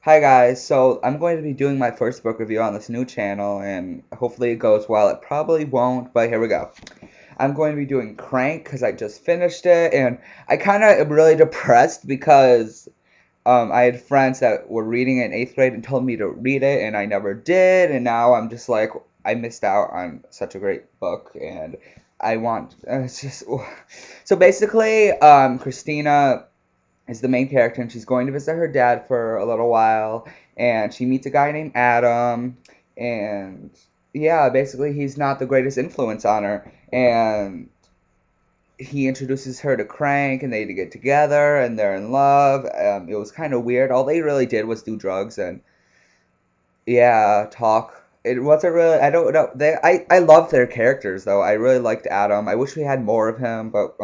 Hi guys, so I'm going to be doing my first book review on this new channel and hopefully it goes well. It probably won't, but here we go. I'm going to be doing Crank because I just finished it and I kind of am really depressed because I had friends that were reading it in 8th grade and told me to read it and I never did, and now I'm just like, I missed out on such a great book and I want, it's just, so basically, Christina is the main character, and she's going to visit her dad for a little while, and she meets a guy named Adam, and yeah, basically he's not the greatest influence on her, and he introduces her to Crank, and they get together, and they're in love. It was kind of weird. All they really did was do drugs and yeah, talk. It wasn't really. I don't know. I love their characters though. I really liked Adam. I wish we had more of him, but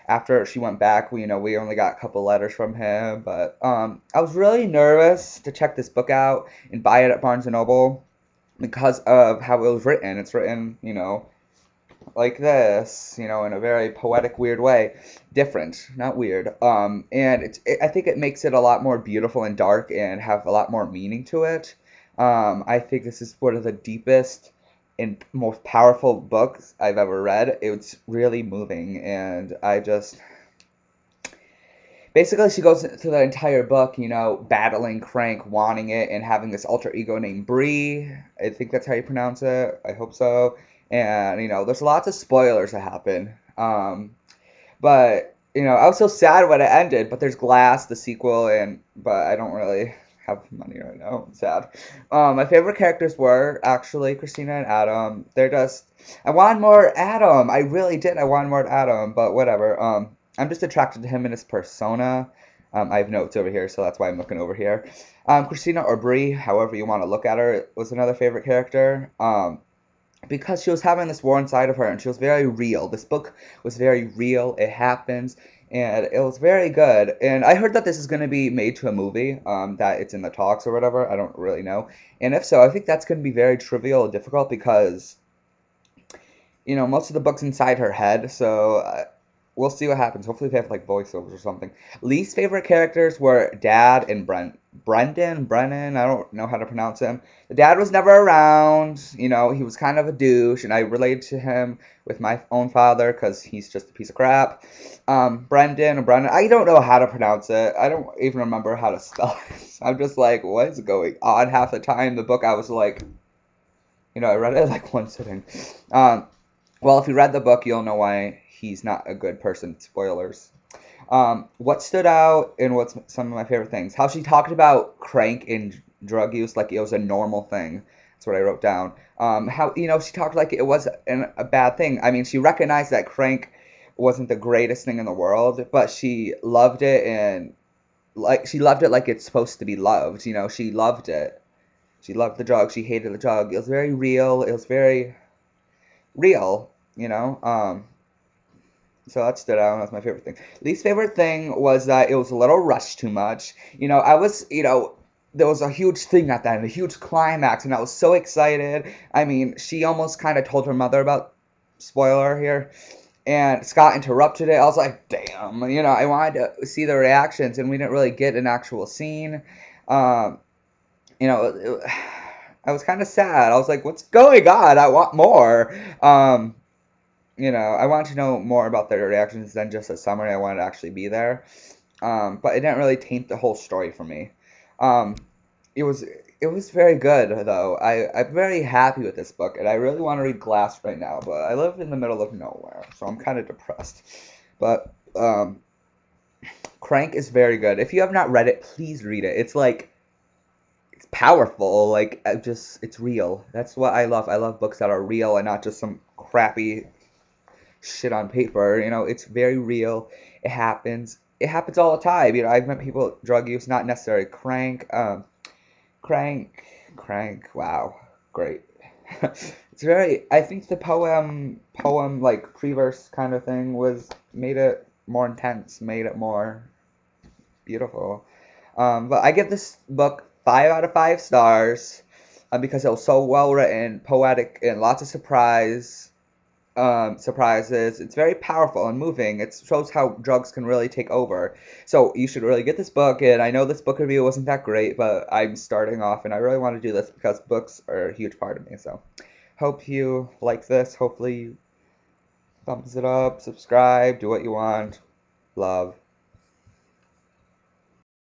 after she went back, we only got a couple letters from him. But I was really nervous to check this book out and buy it at Barnes and Noble because of how it was written. It's written, like this, in a very poetic, weird way. Different, not weird. And I think it makes it a lot more beautiful and dark and have a lot more meaning to it. I think this is one of the deepest and most powerful books I've ever read. It's really moving, and I just basically she goes through the entire book, battling Crank, wanting it, and having this alter ego named Bree. I think that's how you pronounce it. I hope so. And there's lots of spoilers that happen. But I was so sad when it ended. But there's Glass, the sequel, but I don't really have money right now. I'm sad. My favorite characters were actually Christina and Adam. They're just I wanted more Adam. I really did. I wanted more Adam, but whatever. I'm just attracted to him and his persona. I have notes over here, so that's why I'm looking over here. Christina or Brie, however you want to look at her, was another favorite character. Because she was having this war inside of her, and she was very real. This book was very real. It happens, and it was very good. And I heard that this is going to be made to a movie. That it's in the talks or whatever. I don't really know. And if so, I think that's going to be very trivial and difficult because most of the book's inside her head. So we'll see what happens. Hopefully they have like voiceovers or something. Least favorite characters were Dad and Brennan. I don't know how to pronounce him. The dad was never around. He was kind of a douche, and I related to him with my own father because he's just a piece of crap. Brennan. I don't know how to pronounce it. I don't even remember how to spell it. I'm just like, what is going on? Half the time the book, I was like, I read it like one sitting. Well, if you read the book, you'll know why he's not a good person. Spoilers. What stood out and what's some of my favorite things? How she talked about Crank and drug use like it was a normal thing. That's what I wrote down. How she talked like it was a bad thing. I mean, she recognized that Crank wasn't the greatest thing in the world, but she loved it and like she loved it like it's supposed to be loved. She loved it. She loved the drug. She hated the drug. It was very real. It was very real. So that stood out. That's my favorite thing. Least favorite thing was that it was a little rushed too much. There was a huge thing at the end, a huge climax, and I was so excited. I mean, she almost kind of told her mother about, spoiler here, and Scott interrupted it. I was like, damn, I wanted to see the reactions, and we didn't really get an actual scene. Um, I was kind of sad. I was like, what's going on? I want more. I wanted to know more about their reactions than just a summary. I wanted to actually be there. But it didn't really taint the whole story for me. Um, it was very good though. I'm very happy with this book, and I really want to read Glass right now. But I live in the middle of nowhere, so I'm kind of depressed. But Crank is very good. If you have not read it, please read it. It's powerful. Like it's real. That's what I love. I love books that are real and not just some crappy shit on paper. It's very real. It happens. It happens all the time. I've met people with drug use, not necessarily Crank. Crank, Crank. Wow, great. It's very. I think the poem like pre-verse kind of thing was made it more intense, made it more beautiful. But I give this book 5 out of 5 stars because it was so well written, poetic, and lots of surprise. surprises. It's very powerful and moving. It shows how drugs can really take over. So you should really get this book. And I know this book review wasn't that great, but I'm starting off, and I really want to do this because books are a huge part of me. So hope you like this. Hopefully you thumbs it up, subscribe, do what you want. Love.